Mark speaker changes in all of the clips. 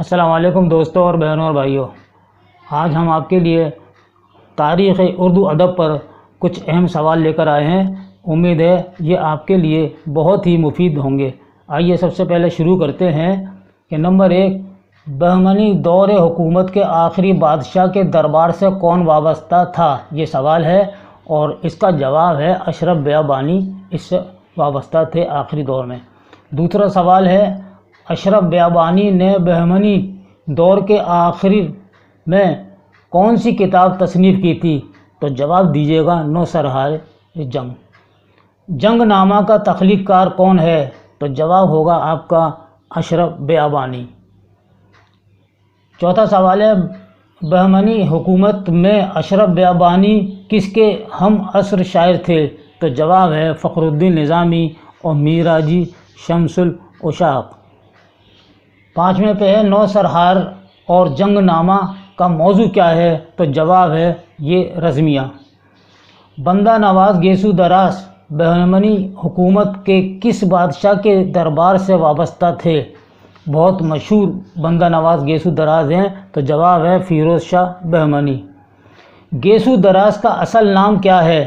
Speaker 1: السلام علیکم دوستوں اور بہنوں اور بھائیوں، آج ہم آپ کے لیے تاریخ اردو ادب پر کچھ اہم سوال لے کر آئے ہیں۔ امید ہے یہ آپ کے لیے بہت ہی مفید ہوں گے۔ آئیے سب سے پہلے شروع کرتے ہیں کہ نمبر 1، بہمنی دور حکومت کے آخری بادشاہ کے دربار سے کون وابستہ تھا؟ یہ سوال ہے اور اس کا جواب ہے اشرف بیابانی اس سے وابستہ تھے آخری دور میں۔ دوسرا سوال ہے، اشرف بیابانی نے بہمنی دور کے آخر میں کون سی کتاب تصنیف کی تھی؟ تو جواب دیجیے گا نوسرحار جنگ۔ جنگ نامہ کا تخلیق کار کون ہے؟ تو جواب ہوگا آپ کا اشرف بیابانی۔ چوتھا سوال ہے، بہمنی حکومت میں اشرف بیابانی کس کے ہم عصر شاعر تھے؟ تو جواب ہے فخر الدین نظامی اور میراجی شمس العشاق۔ پانچویں پہ ہے، نوسرحار اور جنگ نامہ کا موضوع کیا ہے؟ تو جواب ہے یہ رزمیہ۔ بندہ نواز گیسو دراز بہمنی حکومت کے کس بادشاہ کے دربار سے وابستہ تھے؟ بہت مشہور بندہ نواز گیسو دراز ہیں، تو جواب ہے فیروز شاہ بہمنی۔ گیسو دراز کا اصل نام کیا ہے؟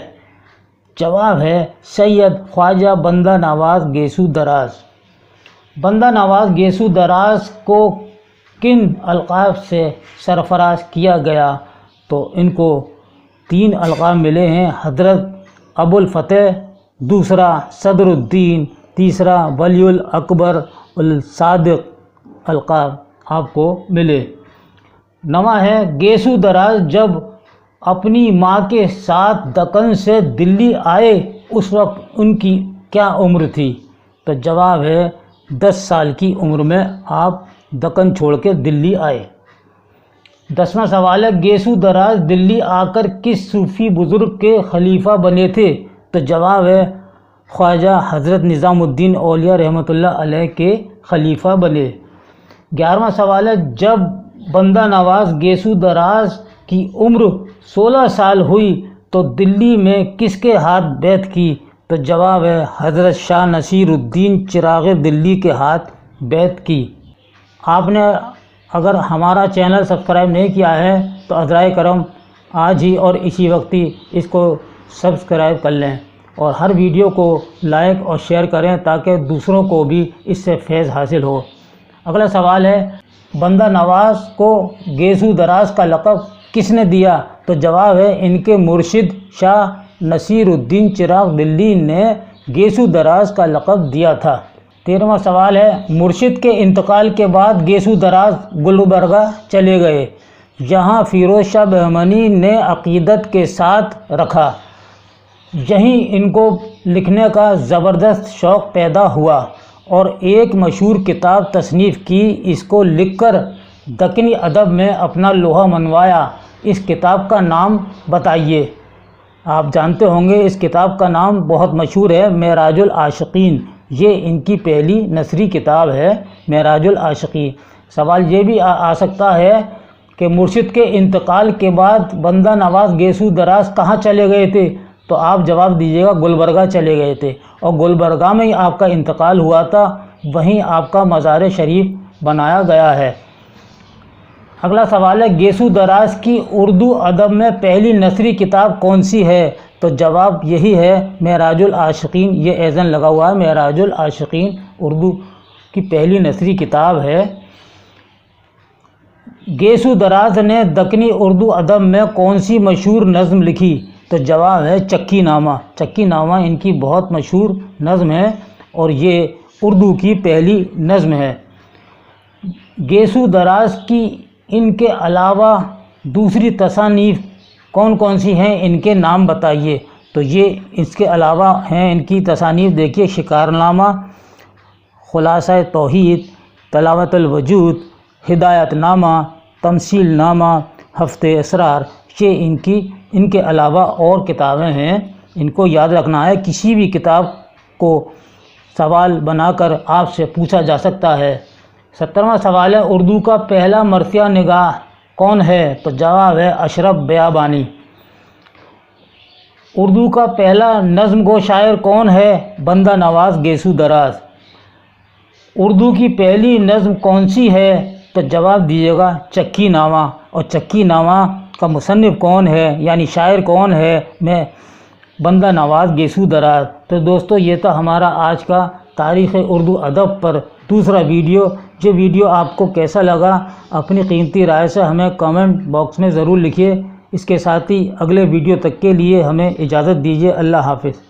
Speaker 1: جواب ہے سید خواجہ بندہ نواز گیسو دراز۔ بندہ نواز گیسو دراز کو کن القاب سے سرفراز کیا گیا؟ تو ان کو 3 القاب ملے ہیں، حضرت ابو الفتح، دوسرا صدر الدین، تیسرا ولی الاکبر الصادق القاب آپ کو ملے۔ نواں ہے، گیسو دراز جب اپنی ماں کے ساتھ دکن سے دلی آئے اس وقت ان کی کیا عمر تھی؟ تو جواب ہے 10 سال کی عمر میں آپ دکن چھوڑ کے دلی آئے۔ 10واں سوال ہے، گیسو دراز دلی آ کر کس صوفی بزرگ کے خلیفہ بنے تھے؟ تو جواب ہے خواجہ حضرت نظام الدین اولیاء رحمۃ اللہ علیہ کے خلیفہ بنے۔ 11واں سوال ہے، جب بندہ نواز گیسو دراز کی عمر 16 سال ہوئی تو دلی میں کس کے ہاتھ بیعت کی؟ تو جواب ہے حضرت شاہ نصیر الدین چراغ دلی کے ہاتھ بیعت کی۔ آپ نے اگر ہمارا چینل سبسکرائب نہیں کیا ہے تو عذرائے کرم آج ہی اور اسی وقت ہی اس کو سبسکرائب کر لیں اور ہر ویڈیو کو لائک اور شیئر کریں تاکہ دوسروں کو بھی اس سے فیض حاصل ہو۔ اگلا سوال ہے، بندہ نواز کو گیسو دراز کا لقب کس نے دیا؟ تو جواب ہے ان کے مرشد شاہ نصیر الدین چراغ دلی نے گیسو دراز کا لقب دیا تھا۔ 13واں سوال ہے، مرشد کے انتقال کے بعد گیسو دراز گلبرگہ چلے گئے، یہاں فیروز شاہ بہمنی نے عقیدت کے ساتھ رکھا، یہیں ان کو لکھنے کا زبردست شوق پیدا ہوا اور ایک مشہور کتاب تصنیف کی، اس کو لکھ کر دکنی ادب میں اپنا لوہا منوایا۔ اس کتاب کا نام بتائیے۔ آپ جانتے ہوں گے اس کتاب کا نام بہت مشہور ہے، معراج العاشقین۔ یہ ان کی پہلی نثری کتاب ہے، معراج العاشقین۔ سوال یہ بھی آ سکتا ہے کہ مرشد کے انتقال کے بعد بندہ نواز گیسو دراز کہاں چلے گئے تھے؟ تو آپ جواب دیجیے گا گلبرگہ چلے گئے تھے اور گلبرگہ میں ہی آپ کا انتقال ہوا تھا، وہیں آپ کا مزار شریف بنایا گیا ہے۔ اگلا سوال ہے، گیسو دراز کی اردو ادب میں پہلی نثری کتاب کون سی ہے؟ تو جواب یہی ہے معراج العاشقین۔ یہ ایزن لگا ہوا ہے، معراج العاشقین اردو کی پہلی نثری کتاب ہے۔ گیسو دراز نے دکنی اردو ادب میں کون سی مشہور نظم لکھی؟ تو جواب ہے چکی نامہ۔ چکی نامہ ان کی بہت مشہور نظم ہے اور یہ اردو کی پہلی نظم ہے۔ گیسو دراز کی ان کے علاوہ دوسری تصانیف کون کون سی ہیں؟ ان کے نام بتائیے۔ تو یہ اس کے علاوہ ہیں ان کی تصانیف، دیکھیے، شکار نامہ، خلاصہ توحید، تلاوت الوجود، ہدایت نامہ، تمثیل نامہ، ہفتے اسرار۔ یہ ان کے علاوہ اور کتابیں ہیں، ان کو یاد رکھنا ہے۔ کسی بھی کتاب کو سوال بنا کر آپ سے پوچھا جا سکتا ہے۔ 17واں سوال ہے، اردو کا پہلا مرثیہ نگار کون ہے؟ تو جواب ہے اشرف بیابانی۔ اردو کا پہلا نظم گو شاعر کون ہے؟ بندہ نواز گیسو دراز۔ اردو کی پہلی نظم کون سی ہے؟ تو جواب دیجیے گا چکی نامہ۔ اور چکی نامہ کا مصنف کون ہے، یعنی شاعر کون ہے؟ میں بندہ نواز گیسو دراز۔ تو دوستو یہ تھا ہمارا آج کا تاریخ اردو ادب پر دوسرا ویڈیو۔ یہ ویڈیو آپ کو کیسا لگا اپنی قیمتی رائے سے ہمیں کامنٹ باکس میں ضرور لکھیے۔ اس کے ساتھ ہی اگلے ویڈیو تک کے لیے ہمیں اجازت دیجیے۔ اللہ حافظ۔